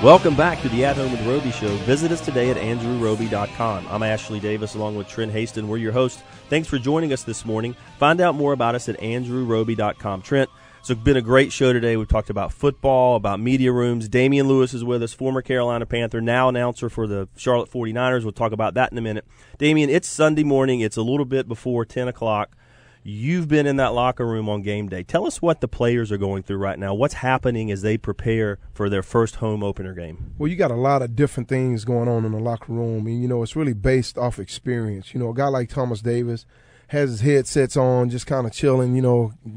Welcome back to the At Home with Roby show. Visit us today at andrewroby.com. I'm Ashley Davis along with Trent Haston. We're your hosts. Thanks for joining us this morning. Find out more about us at andrewroby.com. Trent, it's been a great show today. We've talked about football, about media rooms. Damione Lewis is with us, former Carolina Panther, now announcer for the Charlotte 49ers. We'll talk about that in a minute. Damione, it's Sunday morning. It's a little bit before 10 o'clock. You've been in that locker room on game day. Tell us what the players are going through right now. What's happening as they prepare for their first home opener game? Well, you got a lot of different things going on in the locker room. And, it's really based off experience. A guy like Thomas Davis has his headsets on, just kind of chilling,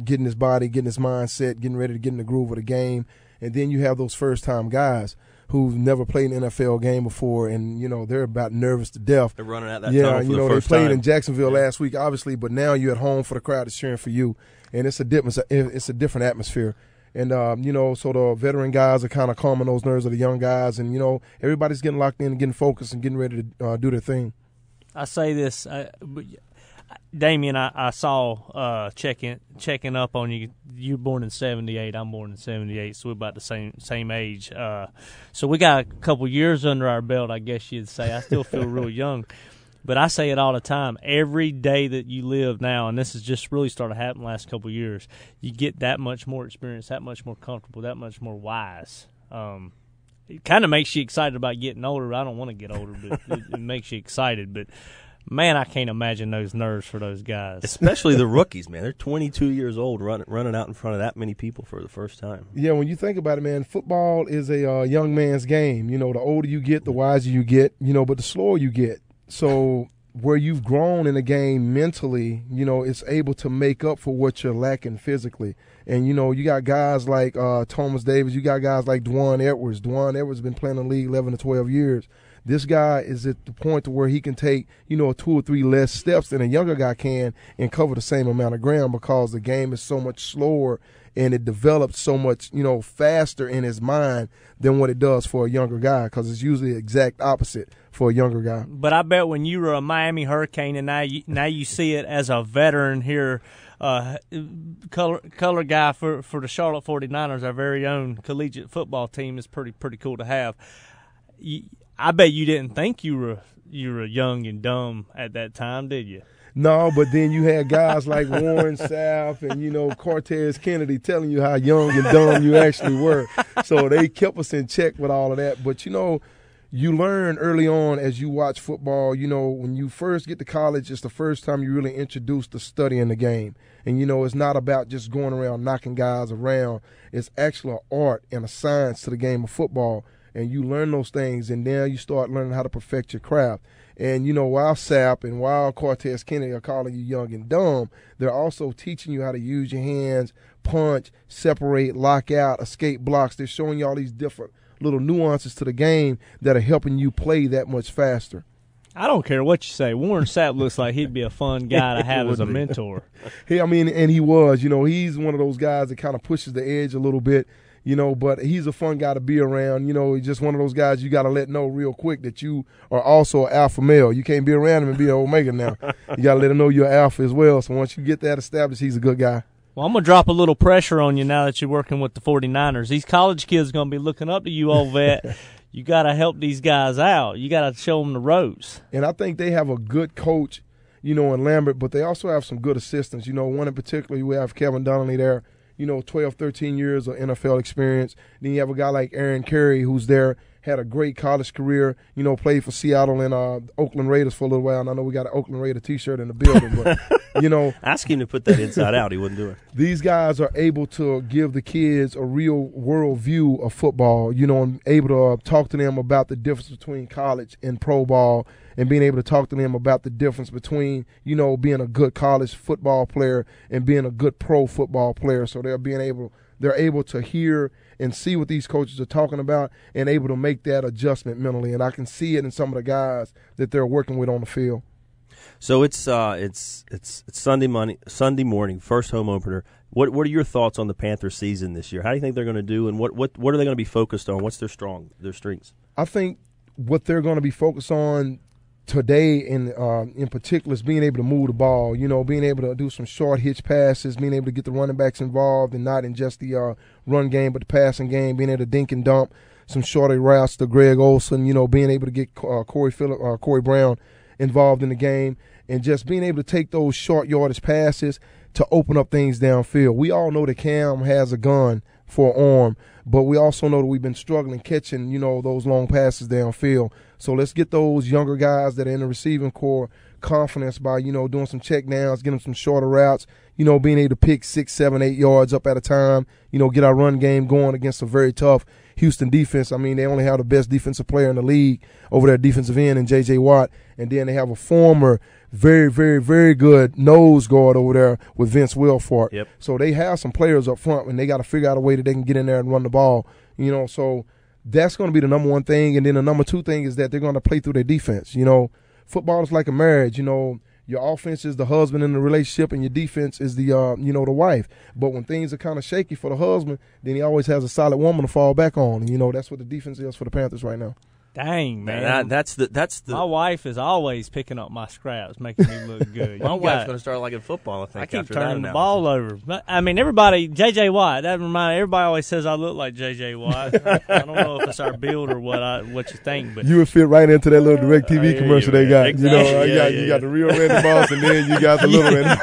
getting his body, getting his mindset, getting ready to get in the groove of the game. And then you have those first-time guys who've never played an NFL game before, and, they're about nervous to death. They're running out that tunnel for the first they played time. in Jacksonville last week, obviously, but now you're at home for the crowd that's cheering for you, and it's a different atmosphere. And, so the veteran guys are kind of calming those nerves of the young guys, and, everybody's getting locked in and getting focused and getting ready to do their thing. I say this, Damione, I saw checking up on you. You're born in 78. I'm born in 78, so we're about the same age. So we got a couple years under our belt, I guess you'd say. I still feel real young. But I say it all the time. Every day that you live now, and this has just really started happening the last couple of years, you get that much more experience, that much more comfortable, that much more wise. It kind of makes you excited about getting older. I don't want to get older, but it makes you excited. But man, I can't imagine those nerves for those guys. Especially the rookies, man. They're 22 years old running out in front of that many people for the first time. Yeah, when you think about it, man, football is a young man's game. The older you get, the wiser you get, but the slower you get. So where you've grown in a game mentally, it's able to make up for what you're lacking physically. And, you got guys like Thomas Davis. You got guys like Dwan Edwards. Dwan Edwards has been playing in the league 11 to 12 years. This guy is at the point to where he can take, 2 or 3 less steps than a younger guy can and cover the same amount of ground because the game is so much slower and it develops so much, faster in his mind than what it does for a younger guy because it's usually the exact opposite for a younger guy. But I bet when you were a Miami Hurricane and now you see it as a veteran here, color guy for the Charlotte 49ers, our very own collegiate football team, is pretty cool to have. I bet you didn't think you were young and dumb at that time, did you? No, but then you had guys like Warren Sapp and, Cortez Kennedy telling you how young and dumb you actually were. So they kept us in check with all of that. But, you learn early on as you watch football, when you first get to college, it's the first time you really introduce to studying the game. And, it's not about just going around knocking guys around. It's actually an art and a science to the game of football. And you learn those things, and now you start learning how to perfect your craft. And, while Sapp and while Cortez Kennedy are calling you young and dumb, they're also teaching you how to use your hands, punch, separate, lock out, escape blocks. They're showing you all these different little nuances to the game that are helping you play that much faster. I don't care what you say. Warren Sapp looks like he'd be a fun guy to have as a mentor. And he was. He's one of those guys that kind of pushes the edge a little bit. But he's a fun guy to be around. He's just one of those guys you got to let know real quick that you are also an alpha male. You can't be around him and be an omega now. You got to let him know you're alpha as well. So once you get that established, he's a good guy. Well, I'm going to drop a little pressure on you now that you're working with the 49ers. These college kids are going to be looking up to you, old vet. You got to help these guys out. You got to show them the ropes. And I think they have a good coach, in Lambert, but they also have some good assistants. One in particular, we have Kevin Donnelly there. 12, 13 years of NFL experience. Then you have a guy like Aaron Carey who's there, had a great college career, played for Seattle and Oakland Raiders for a little while. And I know we got an Oakland Raider T-shirt in the building, but, Ask him to put that inside out. He wouldn't do it. These guys are able to give the kids a real world view of football, and able to talk to them about the difference between college and pro ball and being able to talk to them about the difference between, being a good college football player and being a good pro football player. So they're able to hear and see what these coaches are talking about and able to make that adjustment mentally. And I can see it in some of the guys that they're working with on the field. So it's Sunday morning, first home opener. What are your thoughts on the Panthers season this year? How do you think they're going to do, and what are they going to be focused on? What's their strengths? I think what they're going to be focused on today in particular is being able to move the ball, being able to do some short hitch passes, being able to get the running backs involved and not in just the run game but the passing game, being able to dink and dump. some shorter routes to Greg Olson, being able to get Corey Brown involved in the game, and just being able to take those short yardage passes to open up things downfield. We all know that Cam has a gun for an arm, but we also know that we've been struggling catching, those long passes downfield. So let's get those younger guys that are in the receiving core confidence by, doing some check downs, getting them some shorter routes, being able to pick 6, 7, 8 yards up at a time, get our run game going against a very tough Houston defense. I mean, they only have the best defensive player in the league over their defensive end in J.J. Watt, and then they have a former very, very, very good nose guard over there with Vince Wilfork. Yep. So they have some players up front, and they got to figure out a way that they can get in there and run the ball, so that's going to be the number one thing. And then the number two thing is that they're going to play through their defense. Football is like a marriage. Your offense is the husband in the relationship, and your defense is the the wife. But when things are kind of shaky for the husband, then he always has a solid woman to fall back on. And, that's what the defense is for the Panthers right now. Dang, man. That's the. My wife is always picking up my scraps, making me look good. My wife's going to start liking football, I think. I keep after turning that the ball over. But, everybody, J.J. Watt, everybody always says I look like J.J. Watt. I don't know if it's our build or what you think. But you would fit right into that little DirecTV commercial they got. Exactly. You got the real Randy Moss, and then you got the little Randy.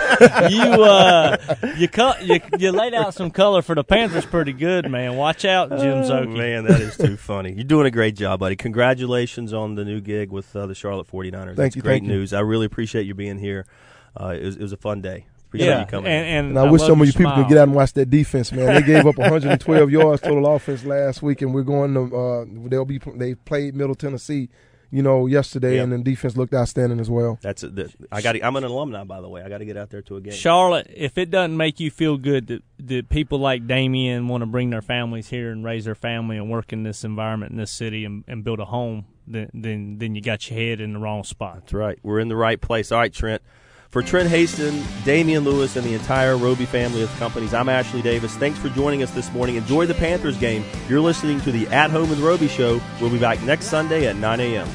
You laid out some color for the Panthers pretty good, man. Watch out, Jim Zoki. Man, that is too funny. You're doing a great job, buddy. Congratulations on the new gig with the Charlotte 49ers. Thank you. Great news. I really appreciate you being here. It was a fun day. Appreciate you coming. And I wish some of you people could get out and watch that defense, man. They gave up 112 yards total offense last week, and we're going to they played Middle Tennessee, yesterday, and the defense looked outstanding as well. I'm an alumni, by the way. I got to get out there to a game. Charlotte, if it doesn't make you feel good that people like Damione want to bring their families here and raise their family and work in this environment in this city and build a home, then you got your head in the wrong spot. That's right. We're in the right place. All right, Trent. For Trent Haston, Damione Lewis, and the entire Roby family of companies, I'm Ashely Davis. Thanks for joining us this morning. Enjoy the Panthers game. You're listening to the At Home with Roby show. We'll be back next Sunday at 9 a.m.